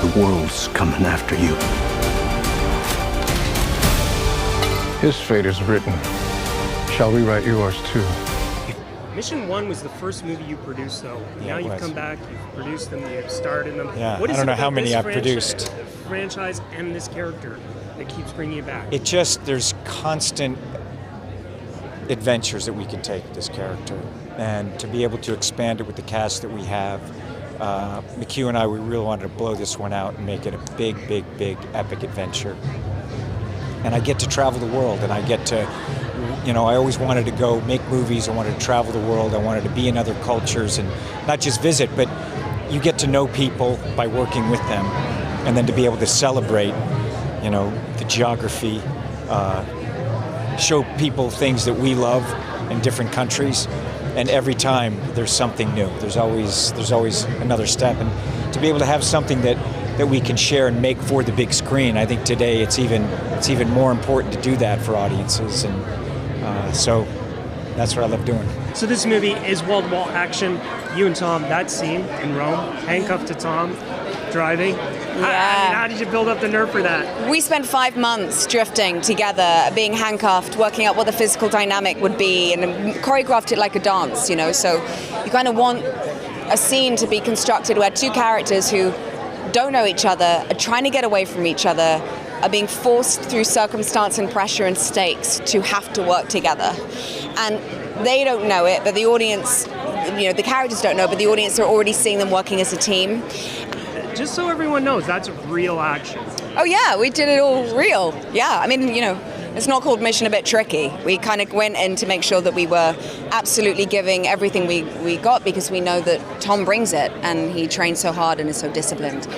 The world's coming after you. His fate is written. Shall we write yours too? Mission 1 was the first movie you produced, though. Yeah, now you've come back, you've produced them, you've starred in them. Yeah, What is I don't it know how about many this I've produced. franchise and this character that keeps bringing you back? There's constant adventures that we can take with this character. And to be able to expand it with the cast that we have, McHugh and I, we really wanted to blow this one out and make it a big, big, big epic adventure. And I get to travel the world, and I get to, I always wanted to go make movies. I wanted to travel the world. I wanted to be in other cultures and not just visit, but you get to know people by working with them, and then to be able to celebrate, the geography, show people things that we love in different countries. And every time there's something new. There's always another step, and to be able to have something that we can share and make for the big screen. I think today it's even more important to do that for audiences, and so that's what I love doing. So this movie is wall-to-wall action. You and Tom, that scene in Rome, handcuffed to Tom, driving. Yeah. How did you build up the nerve for that? We spent 5 months drifting together, being handcuffed, working out what the physical dynamic would be, and choreographed it like a dance, So you kind of want a scene to be constructed where two characters who don't know each other, are trying to get away from each other, are being forced through circumstance and pressure and stakes to have to work together. And they don't know it, but the audience, the characters don't know, but the audience are already seeing them working as a team. Just so everyone knows, that's real action. Oh yeah, we did it all real. Yeah, it's not called Mission a Bit Tricky. We kind of went in to make sure that we were absolutely giving everything we got, because we know that Tom brings it, and he trains so hard and is so disciplined.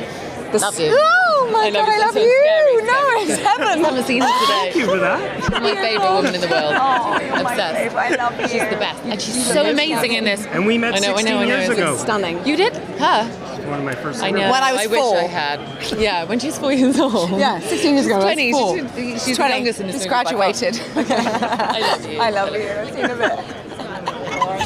Love you. Oh my God, I love so you! scary. No, it's heaven! I haven't seen her today. Thank you for that. She's my favourite woman in the world. Oh, you're my Obsessed. favourite. I love you. She's the best. And she's so amazing in this. And we met 16 years ago. It's stunning. You did? Her? One of my first. I know. When I was 4. wish I had. Yeah, when she's 4 years old. Yeah, 16 years ago. I was 20. 4. She's 20. the youngest in this Just movie by far. graduated. I love you. I love you. I've seen a bit.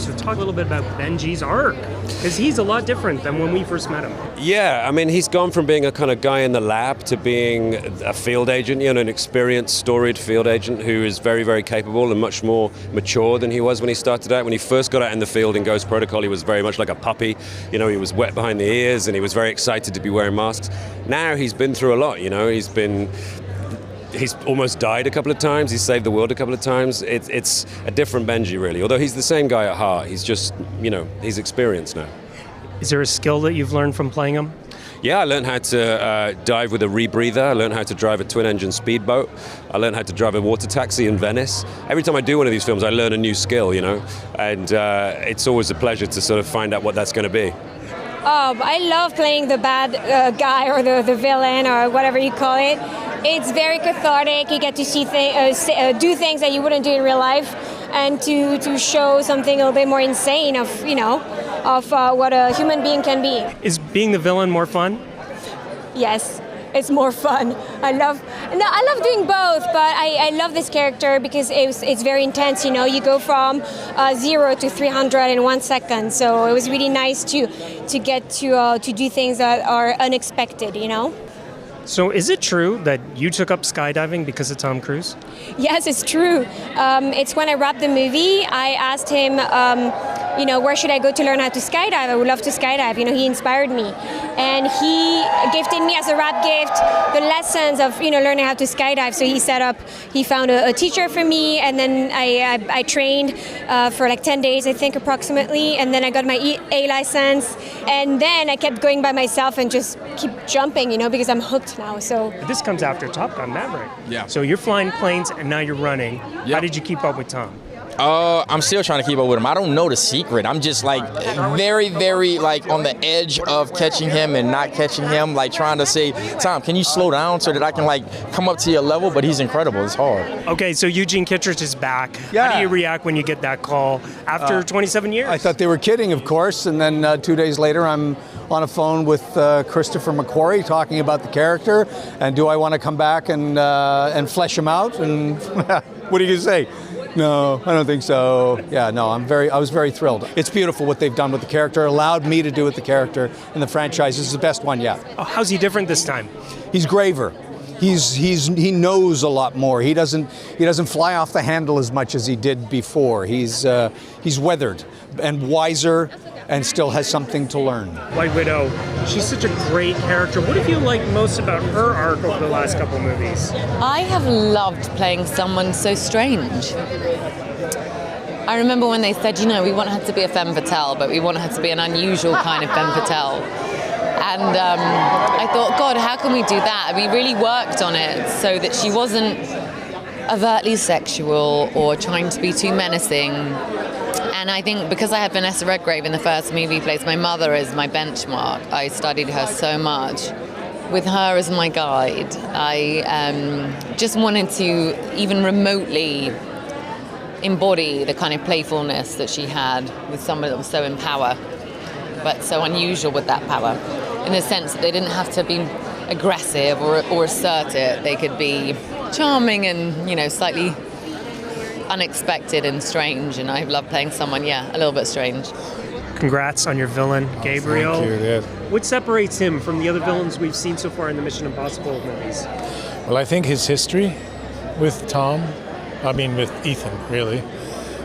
So talk a little bit about Benji's arc, because he's a lot different than when we first met him. Yeah, he's gone from being a kind of guy in the lab to being a field agent, an experienced, storied field agent who is very, very capable and much more mature than he was when he started out. When he first got out in the field in Ghost Protocol, he was very much like a puppy. He was wet behind the ears, and he was very excited to be wearing masks. Now he's been through a lot, He's almost died a couple of times. He's saved the world a couple of times. It's a different Benji, really. Although he's the same guy at heart. He's just, he's experienced now. Is there a skill that you've learned from playing him? Yeah, I learned how to dive with a rebreather. I learned how to drive a twin-engine speedboat. I learned how to drive a water taxi in Venice. Every time I do one of these films, I learn a new skill, And it's always a pleasure to sort of find out what that's going to be. I love playing the bad guy or the villain or whatever you call it. It's very cathartic. You get to see do things that you wouldn't do in real life, and to show something a little bit more insane of what a human being can be. Is being the villain more fun? Yes, it's more fun. I love doing both, but I love this character because it's very intense. You go from 0 to 300 in 1 second. So it was really nice to get to do things that are unexpected. So is it true that you took up skydiving because of Tom Cruise? Yes, it's true. It's when I wrapped the movie, I asked him, where should I go to learn how to skydive? I would love to skydive. He inspired me. And he gifted me as a wrap gift the lessons of, learning how to skydive. So he found a teacher for me, and then I trained for like 10 days, I think, approximately. And then I got my A license. And then I kept going by myself and just keep jumping, because I'm hooked now. So this comes after Top Gun Maverick. Yeah. So you're flying planes and now you're running. Yep. How did you keep up with Tom? I'm still trying to keep up with him. I don't know the secret. I'm just very, very on the edge of catching him and not catching him. Trying to say, Tom, can you slow down so that I can come up to your level? But he's incredible. It's hard. Okay, so Eugene Kittredge is back. Yeah. How do you react when you get that call after 27 years? I thought they were kidding, of course. And then 2 days later, I'm on a phone with Christopher McQuarrie talking about the character. And do I want to come back and flesh him out? And what do you say? No, I don't think so. Yeah, no, I was very thrilled. It's beautiful what they've done with the character, allowed me to do with the character, and the franchise is the best one yet. Oh, how's he different this time? He's graver. He knows a lot more. He doesn't fly off the handle as much as he did before. He's weathered and wiser, and still has something to learn. White Widow, she's such a great character. What have you liked most about her arc over the last couple movies? I have loved playing someone so strange. I remember when they said, we want her to be a femme fatale, but we want her to be an unusual kind of femme fatale. And I thought, God, how can we do that? And we really worked on it so that she wasn't overtly sexual or trying to be too menacing. And I think because I had Vanessa Redgrave in the first movie, plays my mother as my benchmark, I studied her so much. With her as my guide, I just wanted to even remotely embody the kind of playfulness that she had with somebody that was so in power, but so unusual with that power, in the sense that they didn't have to be aggressive or assert it. They could be charming and, slightly unexpected and strange, and I love playing someone, a little bit strange. Congrats on your villain, Gabriel. Thank you. Yeah. What separates him from the other villains we've seen so far in the Mission Impossible movies? Well, I think his history with with Ethan, really.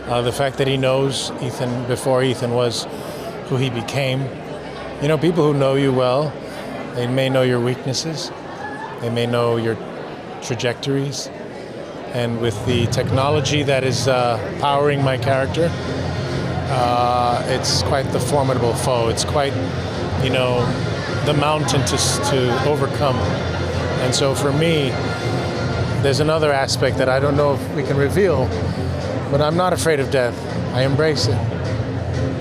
The fact that he knows Ethan before Ethan was who he became. People who know you well, they may know your weaknesses, they may know your trajectories. And with the technology that is powering my character, it's quite the formidable foe. It's quite, the mountain to overcome. And so for me, there's another aspect that I don't know if we can reveal, but I'm not afraid of death. I embrace it.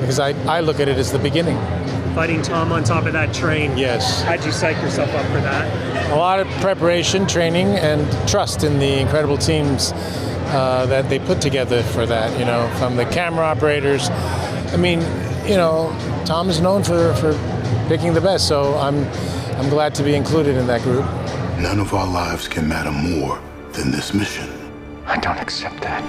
Because I look at it as the beginning. Fighting Tom on top of that train. Yes. How'd you psych yourself up for that? A lot of preparation, training, and trust in the incredible teams that they put together for that, from the camera operators. Tom is known for picking the best, so I'm glad to be included in that group. None of our lives can matter more than this mission. I don't accept that.